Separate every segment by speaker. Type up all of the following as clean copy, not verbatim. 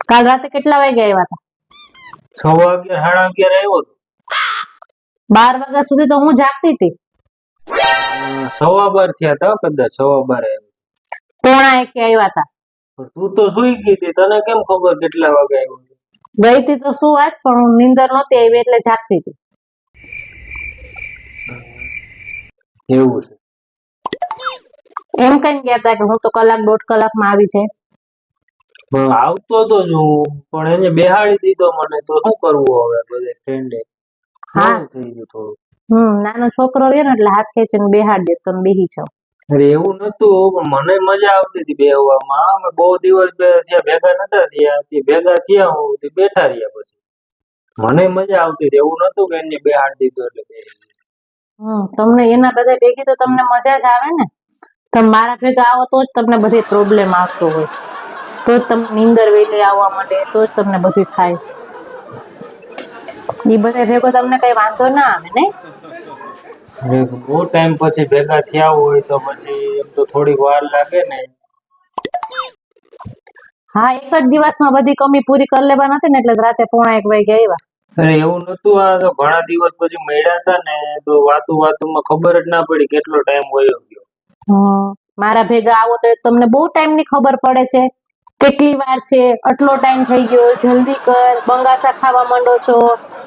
Speaker 1: કાલ રાતે કેટલા વાગે આવ્યા હતા?
Speaker 2: 11:30 આવ્યો હતો.
Speaker 1: 12 વાગ્યા સુધી તો હું જાગતી હતી.
Speaker 2: 12:15 થયા હતા કદાચ 12:15 આવ્યો.
Speaker 1: 1:45 આવ્યા હતા.
Speaker 2: પણ તું તો સુઈ ગઈ હતી, તને કેમ ખબર કેટલા વાગે આવ્યો?
Speaker 1: ગઈ હતી તો શું આજ, પણ હું નીંદર નહોતી આવી એટલે જાગતી હતી.
Speaker 2: એવું છે?
Speaker 1: એમ કઈ ગયા હતા કે હું તો કલાક 1.5 કલાકમાં આવી જઈશ.
Speaker 2: આવતો હતો જ હું, પણ એને બેહાડી દીધો મને, તો શું કરવું હવે? બધે ફ્રેન્ડે
Speaker 1: હા
Speaker 2: થઈ ગયું થોડું.
Speaker 1: નાનો છોકરો રહ્યો ને એટલે હાથ ખેંચીને બેહાડ દે, તમે બેહી જાઓ.
Speaker 2: અરે એવું નતું, પણ મને મજા આવતી હતી બેહવામાં. અમે બહુ દિવસ ત્યાં ભેગા નતા થયા, તે ભેગા થયા હું તે બેઠા રહ્યા, પછી મને મજા આવતી હતી. એવું નતું કે એને બેહાડી દીધો એટલે બેહી ગયો.
Speaker 1: તમને એના બધા ભેગી તો તમને મજા જ આવે ને. તમે મારા ભેગા આવો તો જ તમને બધી પ્રોબ્લેમ આવતો હોય, તો જ તમને નીંદર વેલી આવવા માંડે, તો જ તમને બધું થાય. એ બધા ભેગો તમને કઈ વાંધો ના આવે ને.
Speaker 2: બહુ ટાઈમ પછી ભેગા થયા હોય તો પછી એમ તો થોડીક વાર લાગે ને.
Speaker 1: હા, એક જ દિવસમાં બધી કમી પૂરી કરી લેવા નથી ને, એટલે રાતે 1:45 વાગે આવ્યા.
Speaker 2: અરે એવું નતું, આ તો ઘણા દિવસ પછી મળ્યા હતા ને, તો વાતું માં ખબર જ ના પડી કેટલો ટાઈમ વયો ગયો.
Speaker 1: મારા ભેગા આવો તો તમને બહુ ટાઈમ ની ખબર પડે છે. કેટલી વાર છે, આટલો ટાઈમ થઈ ગયો, જલ્દી કર, બંગાસા ખાવા માંડો છો,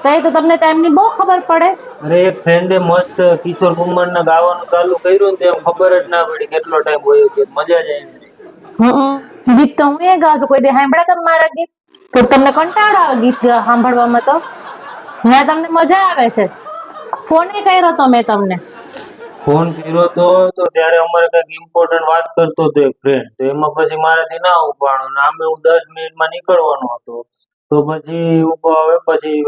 Speaker 1: તો તમને ટાઈમ ની બહુ ખબર પડે.
Speaker 2: અરે એક ફ્રેન્ડે મસ્ત કિશોર કુમાર ના ગાવાનું ચાલુ કર્યું ને, એમ ખબર જ ના પડી કેટલો ટાઈમ વયો ગયો. મજા જ આવી.
Speaker 1: ગીત તો હું એ ગાઉં છું. કોઈ દે સાંભળ્યા તમે મારા ગીત? તો તમને કંટાળો આવે ગીત સાંભળવામાં? તો ના, તમને મજા આવે છે. ફોન કર્યો તો મેં તમને.
Speaker 2: ફોન કર્યો તો ત્યારે અમારે કઈક ઇમ્પોર્ટન્ટ વાત કરતો હતો એક ફ્રેન્ડ, તો એમાં પછી મારાથી ના ઉપાડો ને, આમે હું 10 મિનિટમાં નીકળવાનો હતો, તો પછી ઉભો આવે, પછી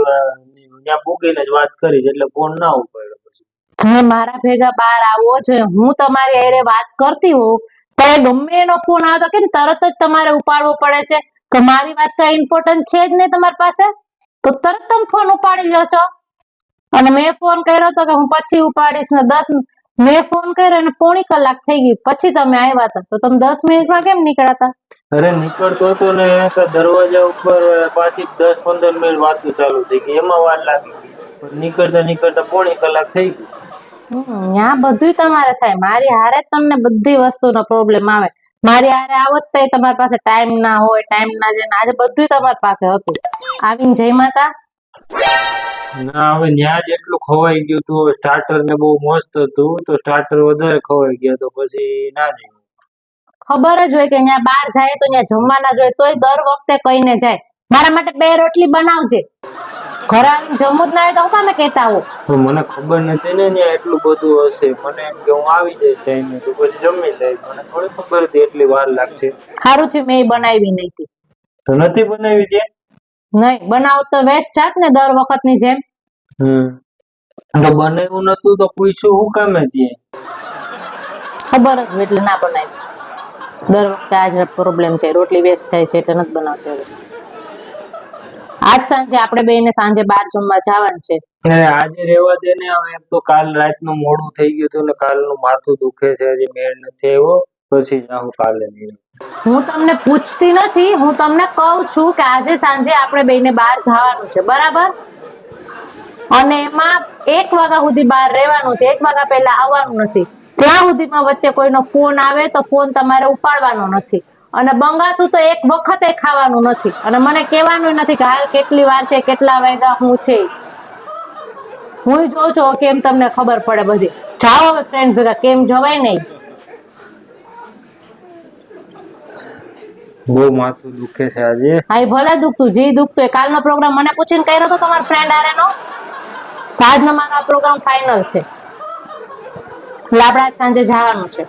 Speaker 2: ત્યાં પૂગીને જ વાત કરી, એટલે ફોન ના ઉપાડ્યો. પછી
Speaker 1: તમે મારા ભેગા બહાર આવો છે, હું તમારી હારે વાત કરતી હોઉં તો ગમે એનો ફોન આવતો કે તરત જ તમારે ઉપાડવો પડે છે કે મારી વાત કઈ ઇમ્પોર્ટન્ટ છે જ નહીં તમારી પાસે, તો તરત તમે ફોન ઉપાડી લ્યો છો. અને મેં ફોન કર્યો તો કે હું પછી ઉપાડીશ ને, મેં ફોન કર્યો અને 1.25 કલાક થઈ ગઈ પછી તમે આવ્યા હતા, તો તમે 10 મિનિટમાં કેમ નીકળ્યા?
Speaker 2: અરે નીકળતો હતો ને, દરવાજા ઉપર પાછી 10-15 મિનિટ વાતો ચાલુ થઈ ગઈ, એમાં વાર લાગી ગઈ. નીકળતા 1.25 કલાક થઈ ગઈ.
Speaker 1: ત્યાં બધું તમારે થાય. મારી હારે જ તમને બધી વસ્તુનો પ્રોબ્લેમ આવે. મારી હારે આવો તો તમારી પાસે ટાઈમ ના હોય, ટાઈમ ના જાય. આજે બધું તમારી પાસે હતું. આવીને જય માતા
Speaker 2: ના, હવે ત્યાં જ એટલું ખવાઈ ગયું હતું. સ્ટાર્ટર ને બહુ મસ્ત હતું, તો સ્ટાર્ટર વધારે ખવાઈ ગયા, તો પછી ના જ.
Speaker 1: ખબર જ હોય કે ત્યાં બહાર જાય તો ત્યાં જમવાના જોઈએ, તોય દર વખતે કહીને જાય મારા માટે 2 રોટલી બનાવજે. ઘરે આવીને જમવું જ ના હોય તો હું કામે કહેતા હો?
Speaker 2: મને ખબર નથી ને ત્યાં એટલું બધું હશે. મને એમ કે હું આવી જઈશ ટાઈમે, તો પછી જમી લઈશ. મને થોડી ખબર હતી એટલી વાર લાગશે.
Speaker 1: સારું થયું મેં બનાવી નહીં.
Speaker 2: તો નથી બનાવી છે?
Speaker 1: નહીં બનાવ તો વેસ્ટ જાત ને દર વખતની જેમ.
Speaker 2: તો બનાવ્યું નતું તો પૂછ્યું હું કામે છે?
Speaker 1: ખબર જ એટલે ના બનાવી. દર વખતે આજ પ્રોબ્લેમ છે, રોટલી વેસ્ટ જાય છે એટલે નથી બનાવતી. આજ સાંજે આપણે બેને સાંજે બહાર જમવા જવાનું છે.
Speaker 2: આજે રેવા દે ને. હવે એક તો કાલ રાતનું મોડું થઈ ગયું હતું ને, કાલનું માથું દુખે છે, હજી મેળ નથી આવ્યો. પછી જાઉં કાલે.
Speaker 1: હું તમને પૂછતી નથી, હું તમને કહું છું કે આજે સાંજે આપણે બેને બહાર જવાનું છે, બરાબર? અને એમાં 1 વાગ્યા સુધી બહાર રહેવાનું છે. 1 વાગ્યા પહેલા આવવાનું નથી. ત્યાં સુધીમાં વચ્ચે કોઈનો ફોન આવે તો ફોન તમારે ઉપાડવાનો નથી. અને બંગાસું તો એક વખતે ખાવાનું નથી. અને મને કહેવાનું નથી કે હાલ કેટલી વાર છે, કેટલા વાગ્યા હું છે. હું જોઉં છું કેમ તમને ખબર પડે બધી. જાઓ હવે ફ્રેન્ડ ભેગા, કેમ જવાય નહીં.
Speaker 2: બહુ માથું દુખે છે આજે.
Speaker 1: હા, ભલે દુખતું, જે દુખતું. કાલનો પ્રોગ્રામ મને પૂછીને કર્યો હતો તમારા ફ્રેન્ડ હારેનો? આજનો મારો પ્રોગ્રામ ફાઇનલ છે, એટલે આપણે આજ સાંજે જવાનું છે.